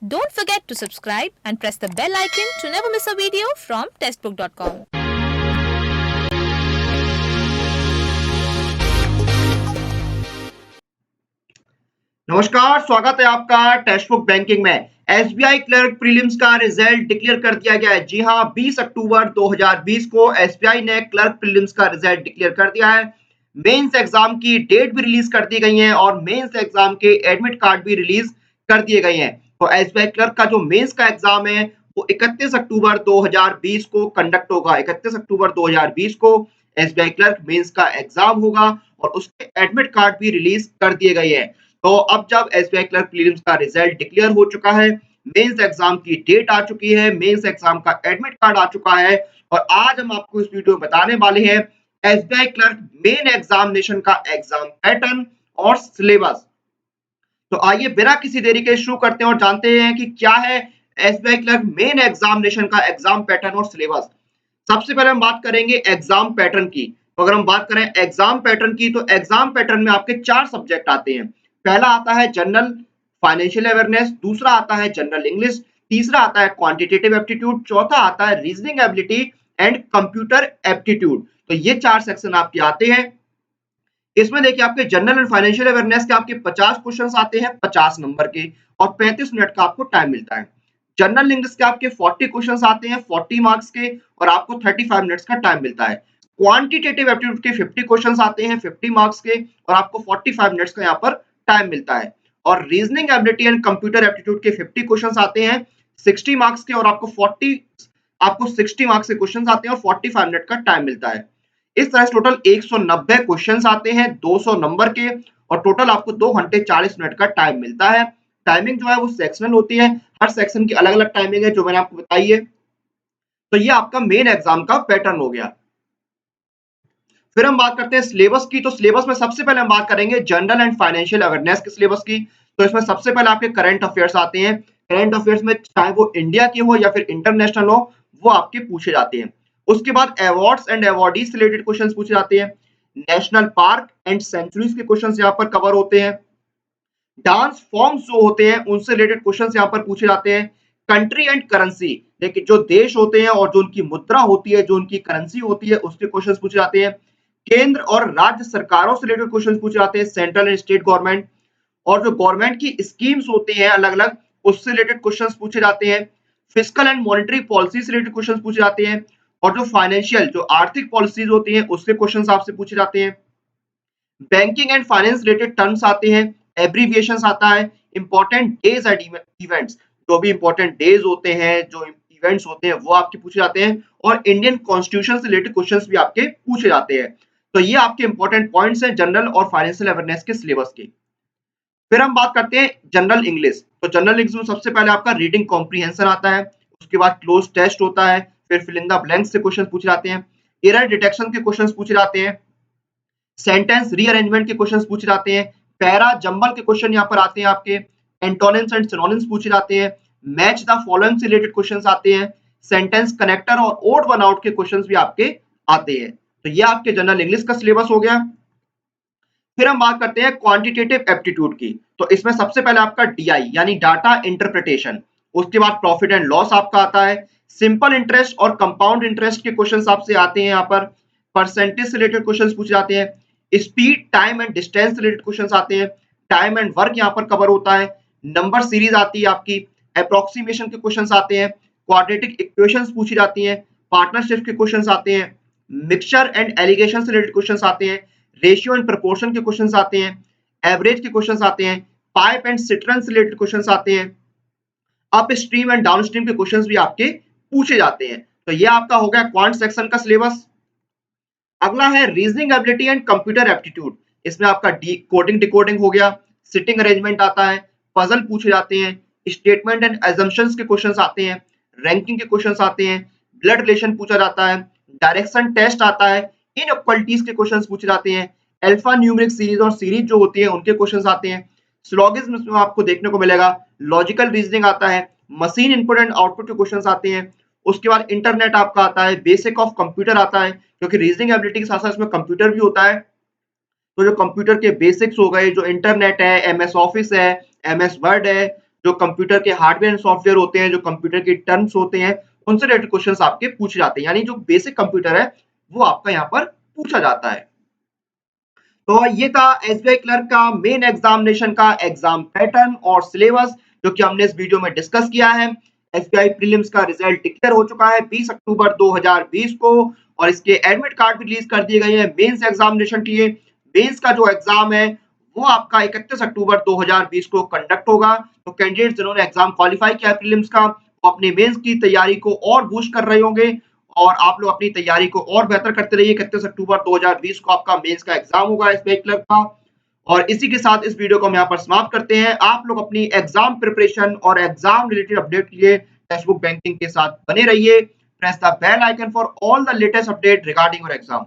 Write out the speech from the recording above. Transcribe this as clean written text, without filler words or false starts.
Don't forget to subscribe and press the bell icon to never miss a video from testbook.com. नमस्कार, स्वागत है आपका Testbook banking में। SBI clerk prelims का result declare कर दिया गया है। जी हां, 20 अक्टूबर 2020 को एसबीआई ने क्लर्क प्रीलिम्स का रिजल्ट डिक्लेयर कर दिया है। मेंस एग्जाम की डेट भी रिलीज कर दी गई है और मेंस एग्जाम के एडमिट कार्ड भी रिलीज कर दिए गए हैं। तो एसबीआई क्लर्क का जो मेंस का एग्जाम है वो 31 अक्टूबर 2020 को कंडक्ट होगा। 31 अक्टूबर 2020 को एसबीआई क्लर्क मेंस का एग्जाम होगा और उसके एडमिट कार्ड भी रिलीज कर दिए गए हैं। तो अब जब एसबीआई क्लर्क प्रीलिम्स का रिजल्ट डिक्लेयर हो चुका है, मेंस एग्जाम की डेट आ चुकी है, मेंस एग्जाम का एडमिट कार्ड आ चुका है और आज हम आपको इस वीडियो में बताने वाले हैं एसबीआई क्लर्क मेन एग्जामिनेशन का एग्जाम पैटर्न और सिलेबस। तो आइए बिना किसी देरी के शुरू करते हैं और जानते हैं कि क्या है एसबीआई क्लर्क मेन एग्जामिनेशन का एग्जाम पैटर्न और सिलेबस। सबसे पहले हम बात करेंगे एग्जाम पैटर्न की। तो अगर हम बात करें एग्जाम पैटर्न की तो एग्जाम पैटर्न में आपके 4 सब्जेक्ट आते हैं। पहला आता है जनरल फाइनेंशियल अवेयरनेस, दूसरा आता है जनरल इंग्लिश, तीसरा आता है क्वांटिटेटिव एप्टीट्यूड, चौथा आता है reasoning ability and computer aptitude. तो ये 4 सेक्शन आपके आते हैं। इसमें देखिए आपके जनरल एंड फाइनेंशियल अवेयरनेस के आपके 50 क्वेश्चंस आते हैं 50 नंबर के और 35 मिनट का आपको टाइम मिलता है। जनरल इंग्लिश के आपके 40 क्वेश्चंस आते हैं 40 मार्क्स के और आपको 35 मिनट्स का टाइम मिलता है। क्वांटिटेटिव एप्टीट्यूड के 50 क्वेश्चंस आते हैं 50 मार्क्स के और आपको 45 मिनट्स का यहाँ पर टाइम मिलता है। और reasoning ability and computer aptitude के 50 क्वेश्चंस आते हैं 60 मार्क्स के और आपको 60 मार्क्स के क्वेश्चंस आते हैं और 45 मिनट का टाइम मिलता है। इस तरह से टोटल 190 क्वेश्चंस आते हैं 200 नंबर के और टोटल आपको 2 घंटे 40 मिनट का टाइम मिलता है। टाइमिंग जो है वो सेक्शनल होती है, हर सेक्शन की अलग-अलग टाइमिंग है जो मैंने आपको बताई है। तो ये आपका मेन एग्जाम का पैटर्न हो गया। फिर हम बात करते हैं सिलेबस की। तो सिलेबस में सबसे पहले हम बात करेंगे जनरल एंड फाइनेंशियल अवेयरनेस के सिलेबस की। तो इसमें सबसे पहले आपके करंट अफेयर्स आते हैं। करंट अफेयर्स में चाहे वो इंडिया के हो या फिर इंटरनेशनल हो, वो आपके पूछे जाते हैं। उसके बाद अवार्ड्स एंड अवार्डीज से रिलेटेड क्वेश्चंस पूछे जाते हैं। नेशनल पार्क एंड सेंचुरीज के क्वेश्चंस यहाँ पर कवर होते हैं। डांस फॉर्म्स जो होते हैं उनसे रिलेटेड क्वेश्चंस यहाँ पर पूछे जाते हैं। कंट्री एंड करेंसी, देखिए जो देश होते हैं और जो उनकी मुद्रा होती है, जो उनकी करेंसी होती है, उसके क्वेश्चंस पूछे जाते हैं। केंद्र और राज्य सरकारों से रिलेटेड क्वेश्चंस पूछे जाते हैं, सेंट्रल एंड स्टेट गवर्नमेंट। और जो गवर्नमेंट की स्कीम्स होती हैं अलग-अलग, उससे रिलेटेड क्वेश्चंस पूछे जाते हैं। फिस्कल एंड मॉनेटरी पॉलिसी से रिलेटेड क्वेश्चंस पूछे जाते हैं और जो फाइनेंशियल जो आर्थिक पॉलिसीज होती हैं उसके क्वेश्चंस आपसे पूछे जाते हैं। Banking and finance related terms आते हैं, एब्रीविएशंस आता है, इंपॉर्टेंट डेज एंड इवेंट्स, जो भी इंपॉर्टेंट डेज होते हैं, जो इवेंट्स होते हैं वो आपके पूछे जाते हैं और इंडियन कॉन्स्टिट्यूशन से रिलेटेड क्वेश्चंस भी आपके पूछे जाते हैं। तो ये आपके इंपॉर्टेंट पॉइंट्स हैं जनरल और फाइनेंशियल अवेयरनेस के सिलेबस के। फिर हम बात करते हैं जनरल इंग्लिश। तो जनरल इंग्लिश में सबसे पहले आपका रीडिंग कॉम्प्रिहेंशन आता है, उसके बाद क्लोज टेस्ट होता है, फिर फिल इन द ब्लैंक्स से क्वेश्चन पूछे जाते हैं, एरर डिटेक्शन के क्वेश्चंस पूछे जाते हैं, सेंटेंस रीअरेंजमेंट के क्वेश्चंस पूछे जाते हैं, पैरा जंबल के क्वेश्चन यहाँ पर आते हैं आपके, एंटोनिम्स एंड सिनोनिम्स पूछे जाते हैं, मैच द फॉलोइंग से रिलेटेड क्वेश्चंस आते हैं, सेंटेंस कनेक्टर और ओड वन आउट के क्वेश्चंस भी आपके आते हैं। तो ये आपके जनरल इंग्लिश का सिलेबस हो गया। फिर हम बात करते हैं क्वांटिटेटिव एप्टीट्यूड की। तो इसमें सबसे पहले आपका डीआई यानी डाटा इंटरप्रिटेशन, उसके बाद प्रॉफिट एंड लॉस आपका आता है, सिंपल इंटरेस्ट और कंपाउंड इंटरेस्ट के क्वेश्चंस आपसे आते हैं यहाँ पर, परसेंटेज से रिलेटेड क्वेश्चंस पूछे जाते हैं, speed time and distance related questions आते हैं, टाइम एंड वर्क यहाँ पर कवर होता है, नंबर सीरीज आती है आपकी, अप्रोक्सीमेशन के क्वेश्चंस आते हैं, क्वाड्रेटिक इक्वेशंस पूछी जाती हैं, पार्टनरशिप के क्वेश्चंस आते हैं, मिक्सचर एंड एलिगेशन से रिलेटेड क्वेश्चंस आते हैं, रेशियो एंड प्रोपोर्शन के क्वेश्चंस आते हैं, एवरेज के क्वेश्चंस आते हैं, पाइप एंड सिट्रन से रिलेटेड क्वेश्चंस आते हैं, up stream and down stream के क्वेश्चंस भी आपके पूछे जाते हैं। तो ये आपका हो गया क्वांट सेक्शन का सिलेबस। अगला है reasoning ability and computer aptitude. इसमें आपका कोडिंग डिकोडिंग हो गया, सिटिंग अरेंजमेंट आता है, पजल पूछे जाते हैं, स्टेटमेंट एंड एजम्पशंस के क्वेश्चंस आते हैं, रैंकिंग के क्वेश्चंस आते हैं, ब्लड रिलेशन पूछा जाता है, डायरेक्शन टेस्ट आता है, इनइक्वालिटीज के क्वेश्चंस पूछे जाते हैं, अल्फा न्यूमेरिक सीरीज और सीरीज जो होती है उनके क्वेश्चंस आते हैं, सिलोगिज्म में आपको देखने को मिलेगा, लॉजिकल रीजनिंग आता है, मशीन इनपुट एंड आउटपुट के क्वेश्चंस आते हैं, उसके बाद इंटरनेट आपका आता है, बेसिक ऑफ कंप्यूटर आता है, क्योंकि रीजनिंग एबिलिटी के साथ साथ इसमें कंप्यूटर भी होता है। तो जो कंप्यूटर के बेसिक्स हो गए, जो इंटरनेट है, एमएस ऑफिस है, एमएस वर्ड है, जो कंप्यूटर के हार्डवेयर एंड सॉफ्टवेयर होते हैं, जो कंप्यूटर के टर्म्स होते हैं, उनसे रिलेटेड क्वेश्चंस आपके पूछे जाते हैं। यानी जो बेसिक कंप्यूटर है, वो आपका यहाँ पर पूछा जाता है। तो ये था एसबीआई क्लर्क का मेन एग्जामिनेशन का एग्जाम पैटर्न और सिलेबस, जो कि हमने इस वीडियो में डिस्कस किया है। एसबीआई प्रीलिम्स का रिजल्ट डिक्लेयर हो चुका है 20 अक्टूबर 2020 को, और इसके एडमिट कार्ड भी रिलीज कर दिए गए हैं मेंस एग्जामिनेशन के लिए। मेंस का जो एग्जाम है वो आपका 31 अक्टूबर 2020 को कंडक्ट होगा। तो कैंडिडेट्स जिन्होंने एग्जाम क्वालिफाई किया है प्रीलिम्स का, वो अपने मेंस की तैयारी को और बूस्ट कर रहे होंगे, और आप लोग अपनी तैयारी को और बेहतर करते रहिए। 31 अक्टूबर 2020 को आपका मेंस का एग्जाम होगा एसबीआई क्लर्क का। और इसी के साथ इस वीडियो को हम यहाँ पर समाप्त करते हैं। आप लोग अपनी एग्जाम प्रिपरेशन और एग्जाम रिलेटेड अपडेट के लिए टेक्स्ट बुक बैंकिंग के साथ बने रहिए। Press the bell icon for all the latest update regarding your exam.